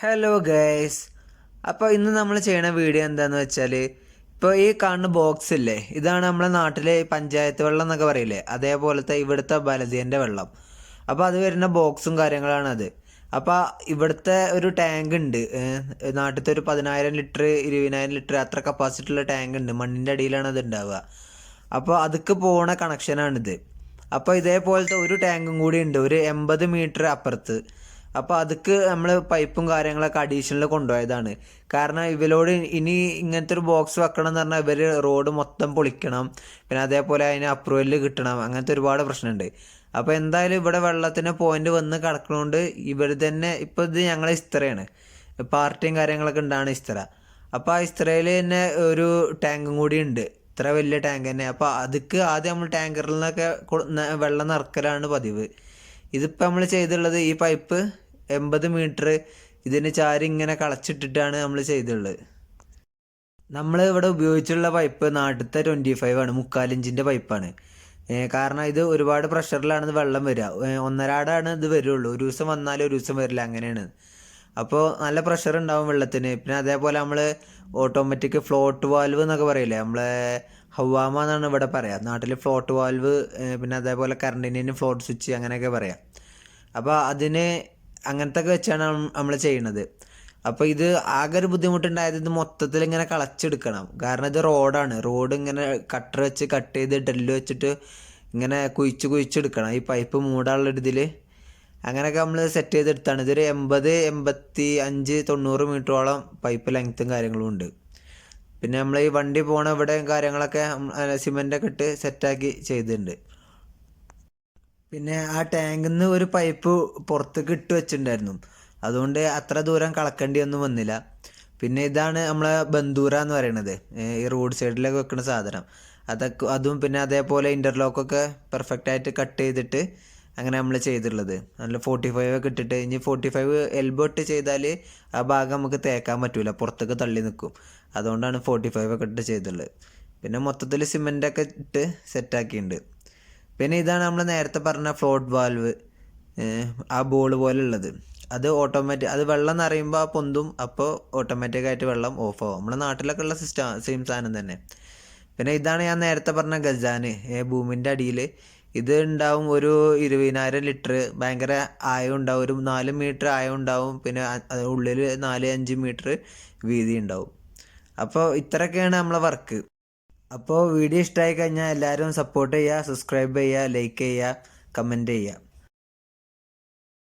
Hello guys. അപ്പോൾ ഇന്ന് നമ്മൾ ചെയ്യണ വീഡിയോ എന്താണെന്ന് വെച്ചാൽ, ഇപ്പോൾ ഈ കാണുന്ന ബോക്സ് ഇല്ലേ, ഇതാണ് നമ്മളെ നാട്ടിലെ പഞ്ചായത്ത് വെള്ളം എന്നൊക്കെ പറയില്ലേ, അതേപോലത്തെ ഇവിടുത്തെ ബലദീൻ്റെ വെള്ളം. അപ്പോൾ അത് വരുന്ന ബോക്സും കാര്യങ്ങളാണത്. അപ്പോൾ ഇവിടുത്തെ ഒരു ടാങ്ക് ഉണ്ട്, നാട്ടിലത്തെ ഒരു 10,000 ലിറ്റർ 20,000 ലിറ്റർ അത്ര കപ്പാസിറ്റി ഉള്ള ടാങ്ക് ഉണ്ട്. മണ്ണിൻ്റെ അടിയിലാണ് അത് ഉണ്ടാവുക. അപ്പോൾ അതിക്ക് പോണ കണക്ഷനാണിത്. അപ്പോൾ ഇതേപോലത്തെ ഒരു ടാങ്കും കൂടി ഉണ്ട് ഒരു 80 മീറ്റർ അപ്പുറത്ത്. അപ്പോൾ അതിക്ക് നമ്മൾ പൈപ്പും കാര്യങ്ങളൊക്കെ അഡീഷണൽ കൊണ്ടുപോയതാണ്. കാരണം ഇവരോട് ഇനി ഇങ്ങനത്തെ ഒരു ബോക്സ് വെക്കണം എന്ന് പറഞ്ഞാൽ ഇവർ റോഡ് മൊത്തം പൊളിക്കണം, പിന്നെ അതേപോലെ അതിന് അപ്രൂവൽ കിട്ടണം, അങ്ങനത്തെ ഒരുപാട് പ്രശ്നമുണ്ട്. അപ്പോൾ എന്തായാലും ഇവിടെ വെള്ളത്തിന് പോയിന്റ് വന്ന് കിടക്കണോണ്ട് ഇവർ തന്നെ ഇപ്പോൾ ഇത് ഞങ്ങളെ ഇസ്ത്രയാണ്, പാർട്ടിയും കാര്യങ്ങളൊക്കെ ഉണ്ടാണ് ഇസ്ത്ര. അപ്പോൾ ആ ഇസ്ത്രയിൽ തന്നെ ഒരു ടാങ്കും കൂടി ഉണ്ട്, ഇത്ര വലിയ ടാങ്ക് തന്നെ. അപ്പോൾ അതിക്ക് ആദ്യം നമ്മൾ ടാങ്കറിൽ നിന്നൊക്കെ വെള്ളം നിറക്കലാണ് പതിവ്. ഇതിപ്പോൾ നമ്മൾ ചെയ്തുള്ളത് ഈ പൈപ്പ് 80 മീറ്റർ ഇതിന് ചാരി ഇങ്ങനെ കളച്ചിട്ടിട്ടാണ് നമ്മൾ ചെയ്തുള്ളത്. നമ്മൾ ഇവിടെ ഉപയോഗിച്ചുള്ള പൈപ്പ് നാട്ടിലത്തെ 25 ആണ്, 3/4 ഇഞ്ചിൻ്റെ പൈപ്പാണ്. കാരണം ഇത് ഒരുപാട് പ്രഷറിലാണ് ഇത് വെള്ളം വരിക. ഒന്നരാടാണ് ഇത് വരുള്ളൂ, ഒരു ദിവസം വന്നാലും ഒരു ദിവസം വരില്ല, അങ്ങനെയാണ്. അപ്പോൾ നല്ല പ്രഷർ ഉണ്ടാവും വെള്ളത്തിന്. പിന്നെ അതേപോലെ നമ്മൾ ഓട്ടോമാറ്റിക് ഫ്ലോട്ട് വാൽവ് എന്നൊക്കെ പറയില്ലേ, നമ്മളെ ഹവാമ എന്നാണ് ഇവിടെ പറയാം നാട്ടിൽ, ഫ്ലോട്ട് വാൽവ്. പിന്നെ അതേപോലെ കറണ്ടിന് ഫ്ലോട്ട് സ്വിച്ച് അങ്ങനെയൊക്കെ പറയാം. അപ്പോൾ അതിന് അങ്ങനത്തെ ഒക്കെ വെച്ചാണ് നമ്മൾ ചെയ്യണത്. അപ്പോൾ ഇത് ആകെ ഒരു ബുദ്ധിമുട്ടുണ്ടായത് ഇത് മൊത്തത്തിൽ ഇങ്ങനെ കളച്ചെടുക്കണം. കാരണം ഇത് റോഡാണ്, റോഡ് ഇങ്ങനെ കട്ടർ വെച്ച് കട്ട് ചെയ്ത് ഡ്രില്ല് വെച്ചിട്ട് ഇങ്ങനെ കുഴിച്ചെടുക്കണം ഈ പൈപ്പ് മൂടാനുള്ള ഇതിൽ. അങ്ങനെയൊക്കെ നമ്മൾ സെറ്റ് ചെയ്തെടുത്താണ്. ഇതൊരു 80, 85, 90 മീറ്ററോളം പൈപ്പ് ലെങ്ത്തും കാര്യങ്ങളും ഉണ്ട്. പിന്നെ നമ്മൾ ഈ വണ്ടി പോണ ഇവിടെ കാര്യങ്ങളൊക്കെ സിമെൻ്റൊക്കെ ഇട്ട് സെറ്റാക്കി ചെയ്തിട്ടുണ്ട്. പിന്നെ ആ ടാങ്കിൽ നിന്ന് ഒരു പൈപ്പ് പുറത്തേക്ക് ഇട്ട് വെച്ചിട്ടുണ്ടായിരുന്നു, അതുകൊണ്ട് അത്ര ദൂരം കളക്കേണ്ടി ഒന്നും വന്നില്ല. പിന്നെ ഇതാണ് നമ്മളെ ബന്ധൂര എന്ന് പറയുന്നത്, ഈ റോഡ് സൈഡിലൊക്കെ വെക്കുന്ന സാധനം. അതും പിന്നെ അതേപോലെ ഇൻ്റർലോക്കൊക്കെ പെർഫെക്റ്റ് ആയിട്ട് കട്ട് ചെയ്തിട്ട് അങ്ങനെ നമ്മൾ ചെയ്തിട്ടുള്ളത്. നല്ല 45 ഒക്കെ ഇട്ടിട്ട്, ഇനി 45 എൽബോ ഇട്ട് ചെയ്താൽ ആ ഭാഗം നമുക്ക് തേക്കാൻ പറ്റൂല, പുറത്തേക്ക് തള്ളി നിൽക്കും. അതുകൊണ്ടാണ് 45 ഒക്കെ ഇട്ട് ചെയ്തിട്ടുള്ളത്. പിന്നെ മൊത്തത്തിൽ സിമെൻ്റൊക്കെ ഇട്ട് സെറ്റാക്കിയിട്ടുണ്ട്. പിന്നെ ഇതാണ് നമ്മൾ നേരത്തെ പറഞ്ഞ ഫ്ലോട്ട് വാൽവ്, ആ ബോൾ പോലെ ഉള്ളത്. അത് ഓട്ടോമാറ്റിക്, അത് വെള്ളം നിറയുമ്പോൾ ആ പൊന്തും, അപ്പോൾ ഓട്ടോമാറ്റിക്കായിട്ട് വെള്ളം ഓഫ് ആവും. നമ്മുടെ നാട്ടിലൊക്കെ ഉള്ള സെയിം സാധനം തന്നെ. പിന്നെ ഇതാണ് ഞാൻ നേരത്തെ പറഞ്ഞ ഗജാന്, ഭൂമിൻ്റെ അടിയിൽ ഇത് ഉണ്ടാവും ഒരു 20,000 ലിറ്റർ. ഭയങ്കര ആയം ഉണ്ടാവും, ഒരു 4 മീറ്റർ ആയം ഉണ്ടാവും. പിന്നെ ഉള്ളിൽ 4-5 മീറ്റർ വീതി ഉണ്ടാവും. അപ്പോൾ ഇത്രയൊക്കെയാണ് നമ്മളെ വർക്ക്. അപ്പോൾ വീഡിയോ ഇഷ്ടമായി കഴിഞ്ഞാൽ എല്ലാവരും സപ്പോർട്ട് ചെയ്യുക, സബ്സ്ക്രൈബ് ചെയ്യുക, ലൈക്ക് ചെയ്യുക, കമൻറ്റ് ചെയ്യുക.